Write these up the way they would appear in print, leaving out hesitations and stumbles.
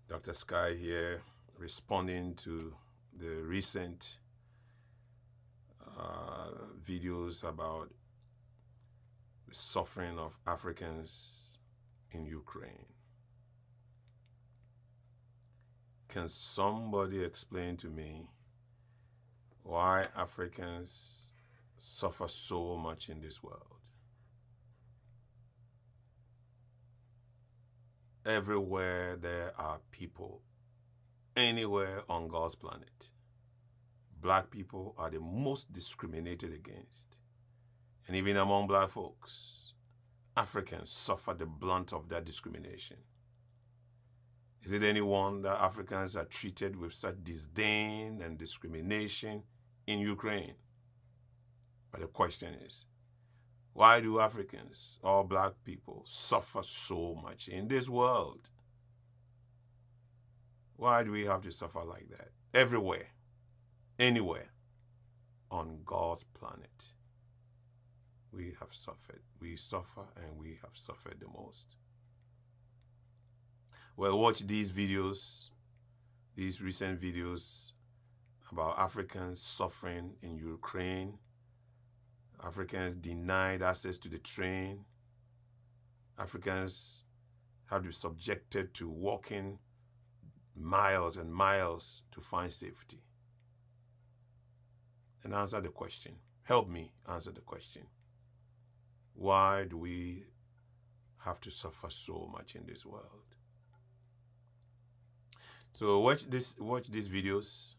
Dr. Sky here, responding to the recent videos about the suffering of Africans in Ukraine. Can somebody explain to me why Africans suffer so much in this world? Everywhere there are people, anywhere on God's planet, black people are the most discriminated against. And even among black folks, Africans suffer the brunt of that discrimination. Is it any wonder Africans are treated with such disdain and discrimination in Ukraine? But the question is, why do Africans, or black people, suffer so much in this world? Why do we have to suffer like that? Everywhere, anywhere on God's planet, we have suffered. We suffer and we have suffered the most. Well, watch these videos, these recent videos about Africans suffering in Ukraine. Africans denied access to the train. Africans have to be subjected to walking miles and miles to find safety. And answer the question. Help me answer the question. Why do we have to suffer so much in this world? So watch these videos,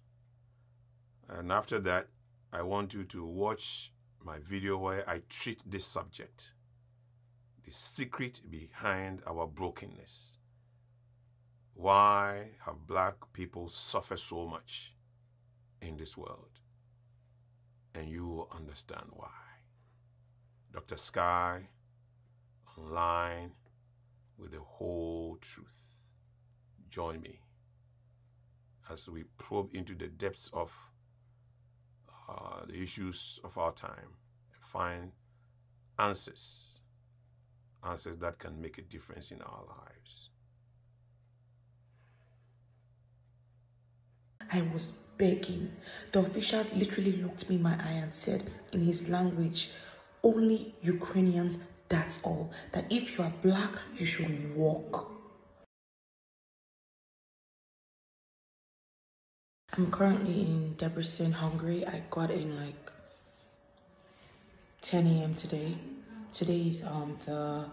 and after that, I want you to watch my video where I treat this subject, the secret behind our brokenness. Why have black people suffered so much in this world? And you will understand why. Dr. Sky, online with the whole truth. Join me as we probe into the depths of the issues of our time and find answers that can make a difference in our lives. I was begging. The official literally looked me in my eye and said in his language, "Only Ukrainians, that's all. That if you are black, you should walk." I'm currently in Debrecen, Hungary. I got in like 10 a.m. today. Today is the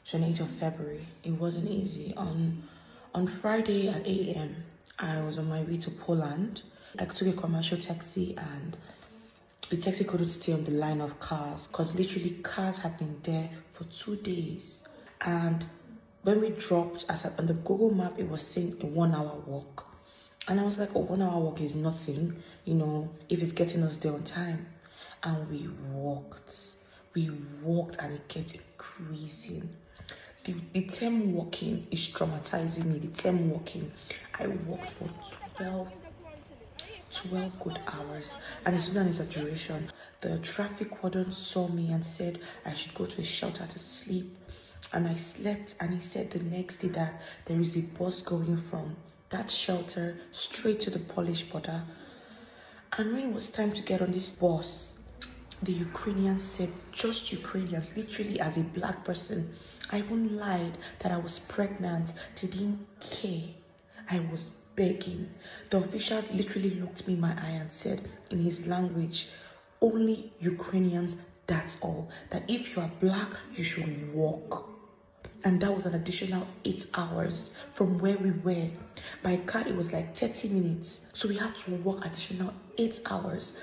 28th of February. It wasn't easy. On Friday at 8 a.m., I was on my way to Poland. I took a commercial taxi and the taxi couldn't stay on the line of cars because literally cars had been there for 2 days. And when we dropped, on the Google map, it was saying a 1 hour walk. And I was like, a 1 hour walk is nothing, if it's getting us there on time. And we walked and it kept increasing. The term walking is traumatizing me. The term walking, I walked for 12 good hours, and it's not an exaggeration. The traffic warden saw me and said I should go to a shelter to sleep, and I slept. And he said the next day that there is a bus going from that shelter straight to the Polish border. And when it was time to get on this bus, the Ukrainians said, just Ukrainians, literally as a black person. I even lied that I was pregnant. They didn't care. I was begging. The official literally looked me in my eye and said in his language, "Only Ukrainians, that's all. That if you are black, you should walk." And that was an additional 8 hours from where we were. By car, it was like 30 minutes. So we had to walk additional 8 hours.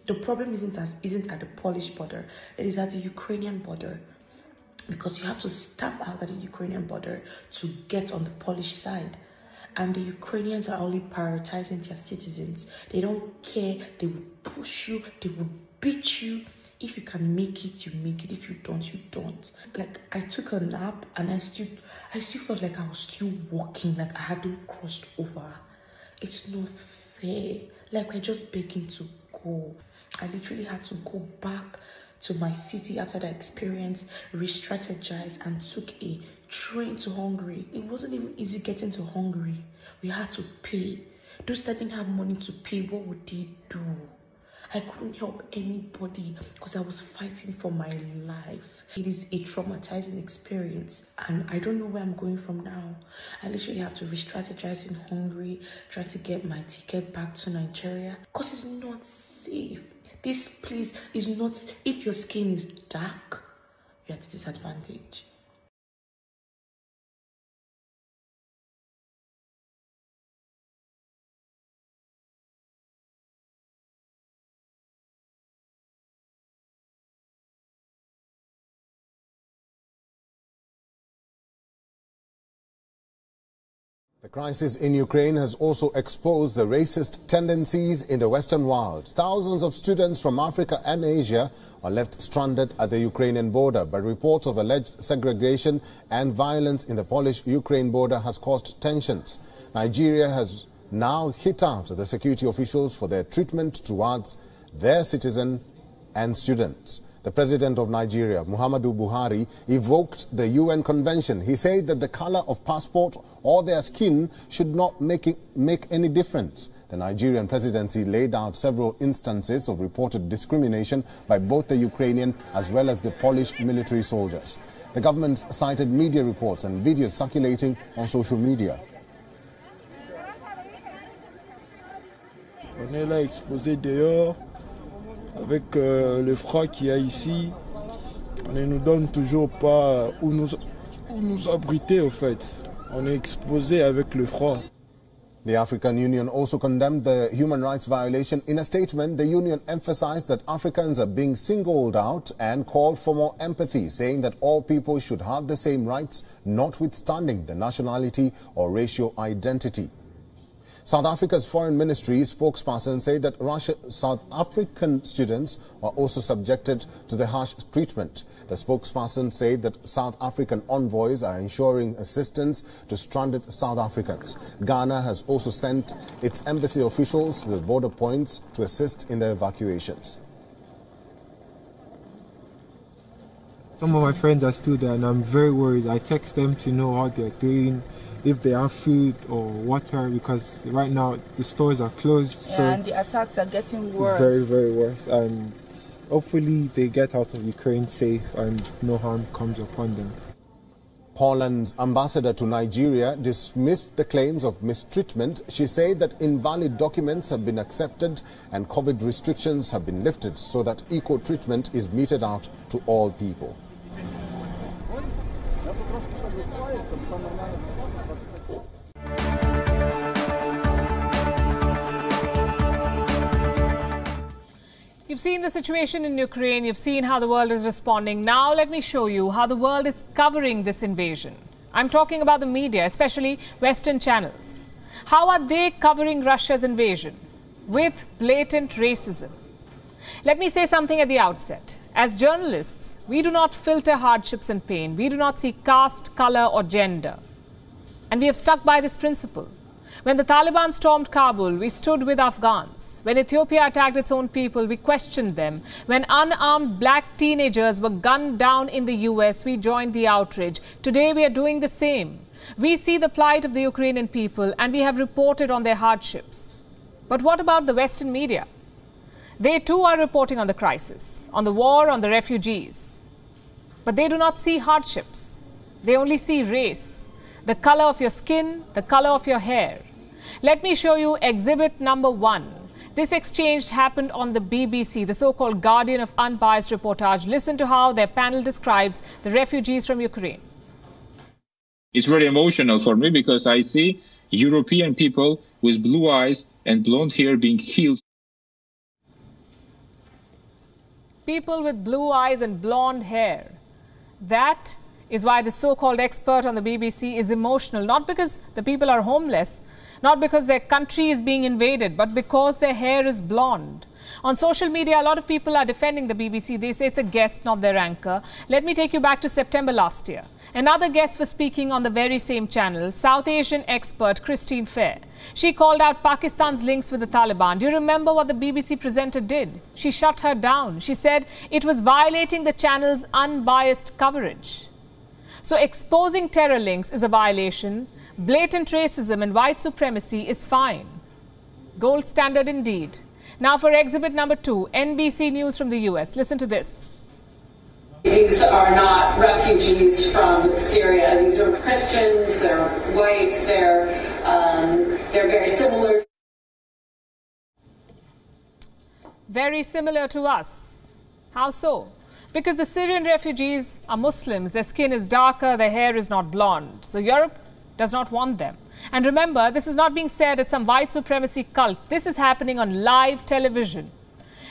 The problem isn't at the Polish border. It is at the Ukrainian border. Because you have to stamp out at the Ukrainian border to get on the Polish side. And the Ukrainians are only prioritizing their citizens. They don't care. They will push you. They will beat you. If you can make it, you make it. If you don't, you don't. Like, I took a nap and I still felt like I was still walking, like I hadn't crossed over. It's not fair. Like, we're just begging to go. I literally had to go back to my city after that experience, re-strategize, and took a train to Hungary. It wasn't even easy getting to Hungary. We had to pay. Those that didn't have money to pay, what would they do? I couldn't help anybody because I was fighting for my life. It is a traumatizing experience and I don't know where I'm going from now. I literally have to re-strategize in Hungary, try to get my ticket back to Nigeria because it's not safe. This place is not, if your skin is dark, you're at a disadvantage. The crisis in Ukraine has also exposed the racist tendencies in the Western world. Thousands of students from Africa and Asia are left stranded at the Ukrainian border, but reports of alleged segregation and violence in the Polish-Ukraine border has caused tensions. Nigeria has now hit out at the security officials for their treatment towards their citizens and students. The president of Nigeria, Muhammadu Buhari, evoked the UN convention. He said that the color of passport or their skin should not make any difference. The Nigerian presidency laid out several instances of reported discrimination by both the Ukrainian as well as the Polish military soldiers. The government cited media reports and videos circulating on social media. On est là exposé dehors. Avec le froid qu'il y a ici, on ne nous donne toujours pas où nous abriter au fait. On est exposé avec le froid. The African Union also condemned the human rights violation. In a statement, the union emphasized that Africans are being singled out and called for more empathy, saying that all people should have the same rights, notwithstanding the nationality or racial identity. South Africa's foreign ministry spokesperson said that South African students are also subjected to the harsh treatment. The spokesperson said that South African envoys are ensuring assistance to stranded South Africans. Ghana has also sent its embassy officials to the border points to assist in their evacuations. Some of my friends are still there and I'm very worried. I text them to know how they're doing, if they have food or water, because right now the stores are closed. Yeah, so and the attacks are getting worse. Very, very worse. And hopefully they get out of Ukraine safe and no harm comes upon them. Poland's ambassador to Nigeria dismissed the claims of mistreatment. She said that invalid documents have been accepted and COVID restrictions have been lifted so that equal treatment is meted out to all people. You've seen the situation in Ukraine, you've seen how the world is responding. Now let me show you how the world is covering this invasion. I'm talking about the media, especially Western channels. How are they covering Russia's invasion? With blatant racism. Let me say something at the outset. As journalists, we do not filter hardships and pain. We do not see caste, color or gender. And we have stuck by this principle. When the Taliban stormed Kabul, we stood with Afghans. When Ethiopia attacked its own people, we questioned them. When unarmed black teenagers were gunned down in the US, we joined the outrage. Today, we are doing the same. We see the plight of the Ukrainian people and we have reported on their hardships. But what about the Western media? They too are reporting on the crisis, on the war, on the refugees. But they do not see hardships. They only see race, the color of your skin, the color of your hair. Let me show you exhibit number 1. This exchange happened on the BBC, the so-called guardian of unbiased reportage. Listen to how their panel describes the refugees from Ukraine. It's very emotional for me because I see European people with blue eyes and blonde hair being killed. People with blue eyes and blonde hair. That is why the so-called expert on the BBC is emotional, not because the people are homeless, not because their country is being invaded, but because their hair is blonde. On social media, a lot of people are defending the BBC. They say it's a guest, not their anchor. Let me take you back to September last year. Another guest was speaking on the very same channel, South Asian expert Christine Fair. She called out Pakistan's links with the Taliban. Do you remember what the BBC presenter did? She shut her down. She said it was violating the channel's unbiased coverage. So exposing terror links is a violation. Blatant racism and white supremacy is fine. Gold standard indeed. Now for exhibit number 2, NBC News from the US. Listen to this. These are not refugees from Syria. These are Christians, they're white, they're very similar. Very similar to us. How so? Because the Syrian refugees are Muslims, their skin is darker, their hair is not blonde. So Europe does not want them. And remember, this is not being said at some white supremacy cult. This is happening on live television.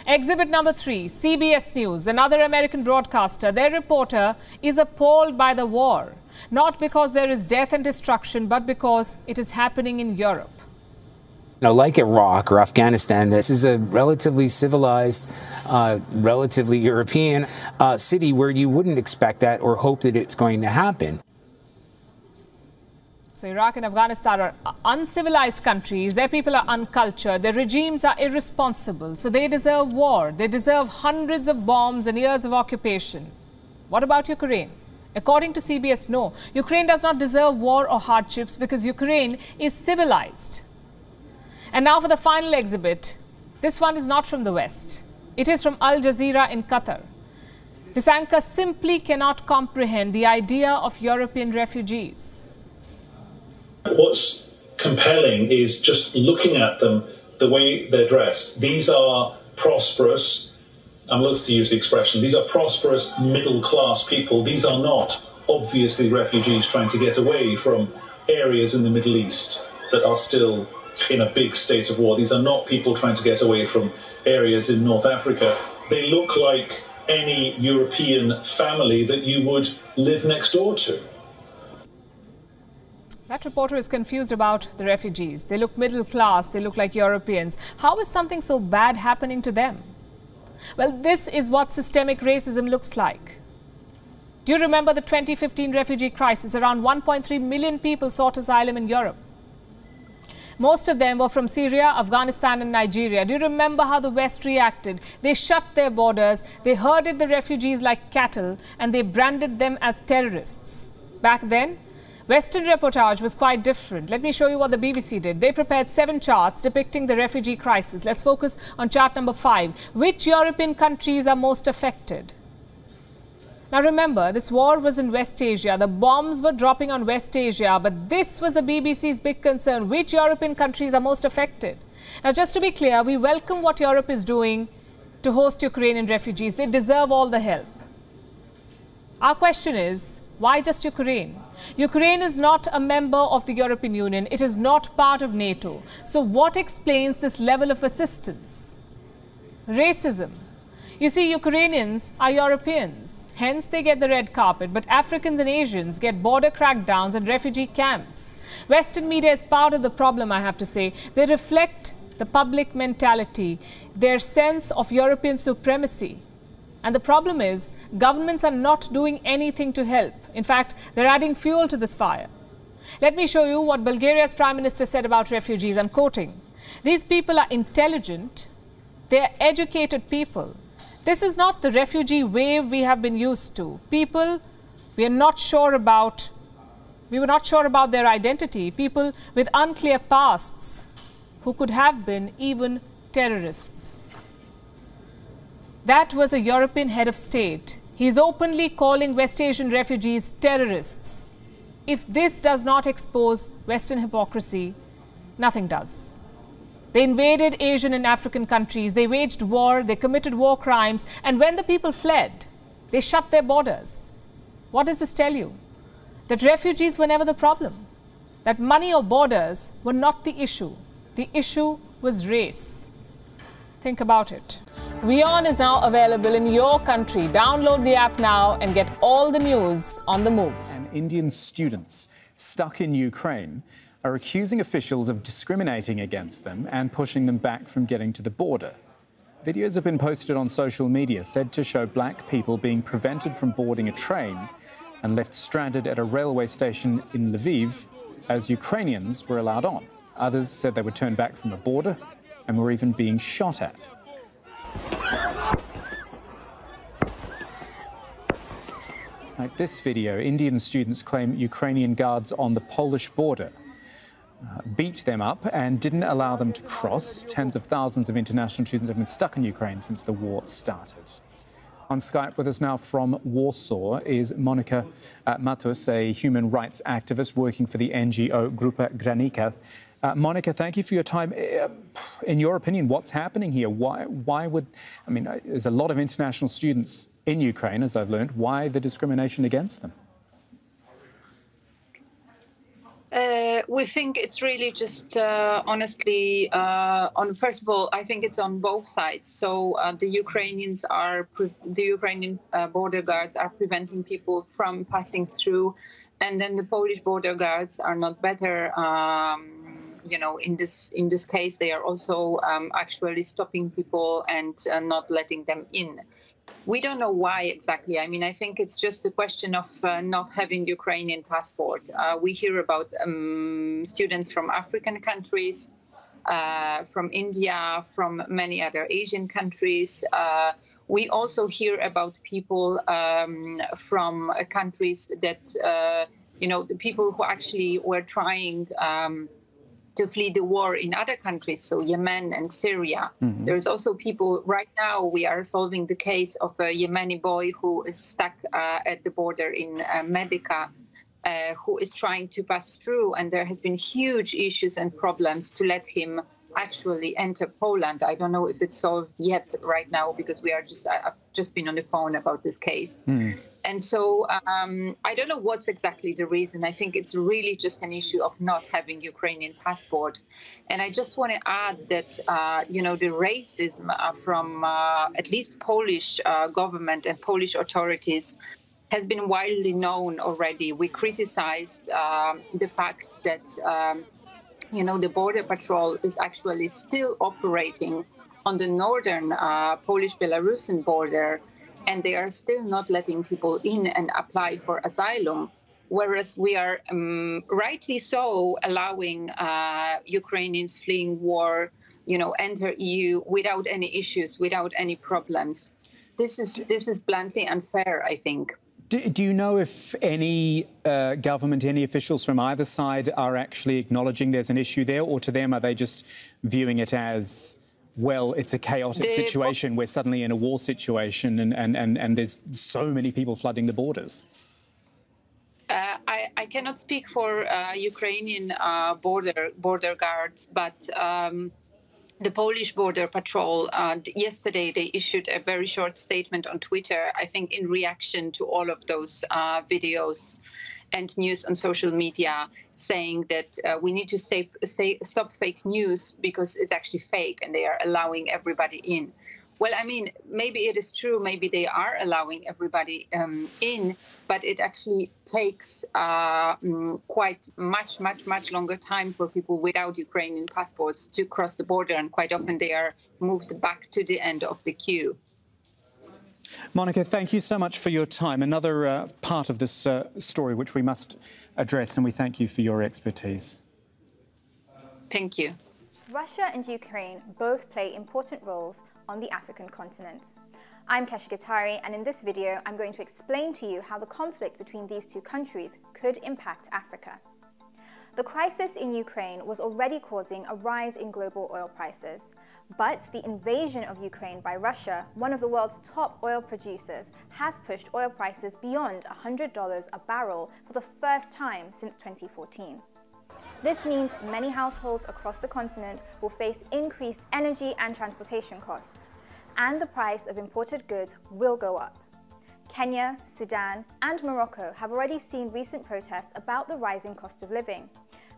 Exhibit number 3, CBS News, another American broadcaster. Their reporter is appalled by the war, not because there is death and destruction, but because it is happening in Europe. Like Iraq or Afghanistan, this is a relatively civilized, relatively European city where you wouldn't expect that or hope that it's going to happen. So Iraq and Afghanistan are uncivilized countries. Their people are uncultured. Their regimes are irresponsible. So they deserve war. They deserve hundreds of bombs and years of occupation. What about Ukraine? According to CBS, no. Ukraine does not deserve war or hardships because Ukraine is civilized. And now for the final exhibit. This one is not from the West. It is from Al Jazeera in Qatar. This anchor simply cannot comprehend the idea of European refugees. What's compelling is just looking at them, the way they're dressed. These are prosperous, I'm loath to use the expression, these are prosperous middle-class people. These are not obviously refugees trying to get away from areas in the Middle East that are still in a big state of war. These are not people trying to get away from areas in North Africa. They look like any European family that you would live next door to. That reporter is confused about the refugees. They look middle class, they look like Europeans. How is something so bad happening to them? Well, this is what systemic racism looks like. Do you remember the 2015 refugee crisis? Around 1.3 million people sought asylum in Europe. Most of them were from Syria, Afghanistan and Nigeria. Do you remember how the West reacted? They shut their borders, they herded the refugees like cattle, and they branded them as terrorists. Back then, Western reportage was quite different. Let me show you what the BBC did. They prepared 7 charts depicting the refugee crisis. Let's focus on chart number 5. Which European countries are most affected? Now remember, this war was in West Asia. The bombs were dropping on West Asia, but this was the BBC's big concern. Which European countries are most affected? Now just to be clear, we welcome what Europe is doing to host Ukrainian refugees. They deserve all the help. Our question is, why just Ukraine? Ukraine is not a member of the European Union. It is not part of NATO. So what explains this level of assistance? Racism. You see, Ukrainians are Europeans. Hence, they get the red carpet. But Africans and Asians get border crackdowns and refugee camps. Western media is part of the problem, I have to say. They reflect the public mentality, their sense of European supremacy. And the problem is, governments are not doing anything to help. In fact, they're adding fuel to this fire. Let me show you what Bulgaria's Prime Minister said about refugees. I'm quoting. These people are intelligent. They're educated people. This is not the refugee wave we have been used to. People we were not sure about their identity. People with unclear pasts who could have been even terrorists. That was a European head of state. He is openly calling West Asian refugees terrorists. If this does not expose Western hypocrisy, nothing does. They invaded Asian and African countries. They waged war. They committed war crimes. And when the people fled, they shut their borders. What does this tell you? That refugees were never the problem. That money or borders were not the issue. The issue was race. Think about it. WION is now available in your country. Download the app now and get all the news on the move. And Indian students stuck in Ukraine are accusing officials of discriminating against them and pushing them back from getting to the border. Videos have been posted on social media said to show black people being prevented from boarding a train and left stranded at a railway station in Lviv as Ukrainians were allowed on. Others said they were turned back from the border and were even being shot at. Like this video, Indian students claim Ukrainian guards on the Polish border beat them up and didn't allow them to cross. Tens of thousands of international students have been stuck in Ukraine since the war started. On Skype with us now from Warsaw is Monika Matus, a human rights activist working for the NGO Grupa Granica. Monika, thank you for your time. In your opinion, what's happening here? Why would, I mean, there's a lot of international students in Ukraine, as I've learned. Why the discrimination against them? We think it's really just, honestly, first of all, I think it's on both sides. So the Ukrainian border guards are preventing people from passing through, and then the Polish border guards are not better. You know, in this case, they are also actually stopping people and not letting them in. We don't know why exactly. I mean, I think it's just a question of not having Ukrainian passport. We hear about students from African countries, from India, from many other Asian countries. We also hear about people from countries that, you know, the people who actually were trying to flee the war in other countries, so Yemen and Syria. Mm-hmm. There's also people, right now we are solving the case of a Yemeni boy who is stuck at the border in Medica, who is trying to pass through, and there has been huge issues and problems to let him actually enter Poland. I don't know if it's solved yet right now, because I've just been on the phone about this case. Mm. And so I don't know what's exactly the reason. I think it's really just an issue of not having Ukrainian passport. And I just want to add that, you know, the racism from at least Polish government and Polish authorities has been widely known already. We criticized the fact that, you know, the Border Patrol is actually still operating on the northern Polish-Belarusian border, and they are still not letting people in and apply for asylum, whereas we are rightly so allowing Ukrainians fleeing war, you know, enter EU without any issues, without any problems. This is bluntly unfair, I think. Do you know if any government, any officials from either side are actually acknowledging there's an issue there, or to them are they just viewing it as, well, it's a chaotic situation, we're suddenly in a war situation and there's so many people flooding the borders? I cannot speak for Ukrainian border guards, but the Polish Border Patrol, yesterday they issued a very short statement on Twitter, I think in reaction to all of those videos and news on social media, saying that we need to stop fake news because it's actually fake and they are allowing everybody in. Well, I mean, maybe it is true, maybe they are allowing everybody in, but it actually takes quite much longer time for people without Ukrainian passports to cross the border, and quite often they are moved back to the end of the queue. Monika, thank you so much for your time. Another part of this story which we must address, and we thank you for your expertise. Thank you. Russia and Ukraine both play important roles on the African continent. I'm Keshi Gitari, and in this video I'm going to explain to you how the conflict between these two countries could impact Africa. The crisis in Ukraine was already causing a rise in global oil prices, but the invasion of Ukraine by Russia, one of the world's top oil producers, has pushed oil prices beyond $100 a barrel for the first time since 2014. This means many households across the continent will face increased energy and transportation costs, and the price of imported goods will go up. Kenya, Sudan, and Morocco have already seen recent protests about the rising cost of living.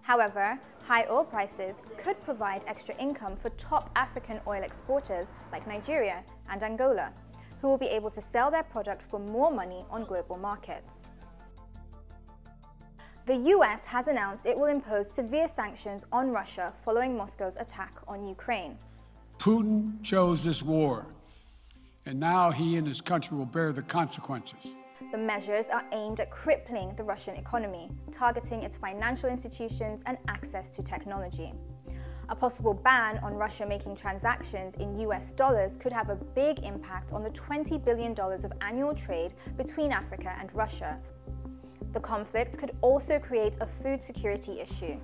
However, high oil prices could provide extra income for top African oil exporters like Nigeria and Angola, who will be able to sell their product for more money on global markets. The US has announced it will impose severe sanctions on Russia following Moscow's attack on Ukraine. Putin chose this war, and now he and his country will bear the consequences. The measures are aimed at crippling the Russian economy, targeting its financial institutions and access to technology. A possible ban on Russia making transactions in US dollars could have a big impact on the $20 billion of annual trade between Africa and Russia. The conflict could also create a food security issue.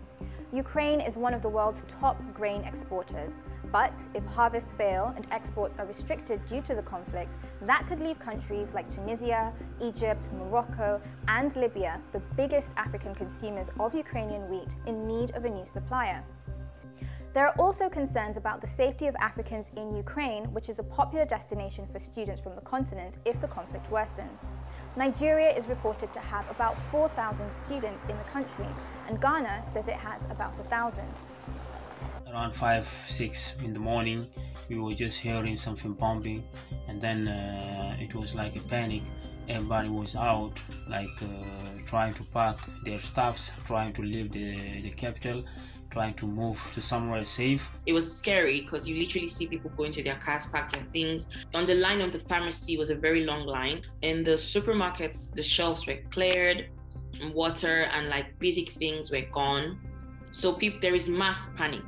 Ukraine is one of the world's top grain exporters, but if harvests fail and exports are restricted due to the conflict, that could leave countries like Tunisia, Egypt, Morocco, and Libya, the biggest African consumers of Ukrainian wheat, in need of a new supplier. There are also concerns about the safety of Africans in Ukraine, which is a popular destination for students from the continent if the conflict worsens. Nigeria is reported to have about 4,000 students in the country, and Ghana says it has about 1,000. Around 5, 6 in the morning, we were just hearing something bombing, and then it was like a panic. Everybody was out, trying to pack their stuffs, trying to leave the capital, trying to move to somewhere safe. It was scary because you literally see people go into their cars, pack their things. On the line of the pharmacy was a very long line. In the supermarkets, the shelves were cleared, water and basic things were gone. So there is mass panic.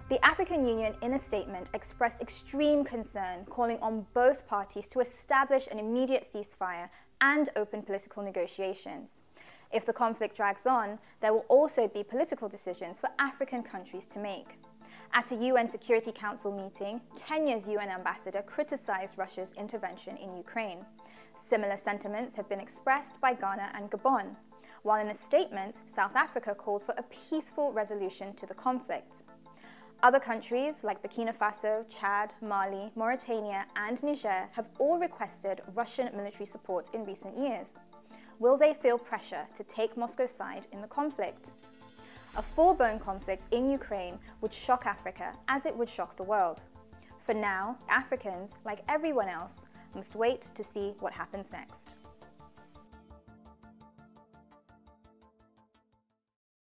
The African Union, in a statement, expressed extreme concern, calling on both parties to establish an immediate ceasefire and open political negotiations. If the conflict drags on, there will also be political decisions for African countries to make. At a UN Security Council meeting, Kenya's UN ambassador criticized Russia's intervention in Ukraine. Similar sentiments have been expressed by Ghana and Gabon, while in a statement, South Africa called for a peaceful resolution to the conflict. Other countries like Burkina Faso, Chad, Mali, Mauritania, and Niger have all requested Russian military support in recent years. Will they feel pressure to take Moscow's side in the conflict? A full-blown conflict in Ukraine would shock Africa as it would shock the world. For now, Africans, like everyone else, must wait to see what happens next.